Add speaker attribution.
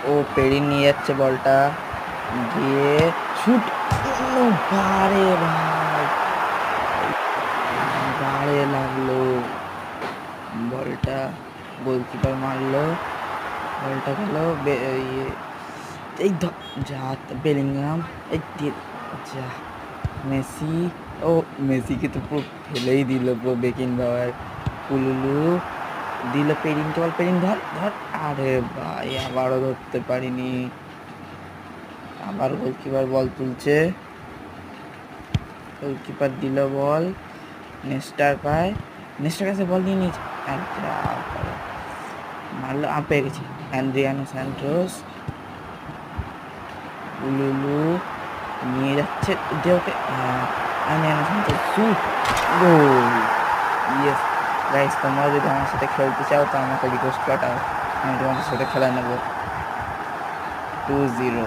Speaker 1: ও পেরিয়ে নিয়ে যাচ্ছে বলটা, গিয়ে শুট। বারে ভাই, বারে লাগলো বলটা, গোলকিপার মারলো, বলটা গেল ইয়ে, এই যা বেলিংহাম, এই যা মেসি, ও মেসিকে তো পুরো ফেলেই দিল পুরো বেকিং বাওয়ার। কুলুলু দিল পেরিংকে বল, পেরিং ধর ধর, আরে ভাই আবারও ধরতে পারিনি। আবার গোলকিপার বল তুলছে, গোলকিপার দিল বল, নেস্টার পায়, নেস্টার কাছে বল নিয়ে নিয়েছে, মারলো, পেয়ে গেছি। অ্যান্দ্রিয়ানো স্যান্টোস, উলুলু নিয়ে যাচ্ছে, যে ওকে, অ্যান্দ্রিয়ানো স্যান্টোস শুট, গোল। ইয়েস গাইস, তোমরা যদি আমার সাথে খেলতে চাও তো আমাকে রিকোয়েস্ট পাঠাও, আমি তোমাদের সাথে খেলা নেবো। 2-0।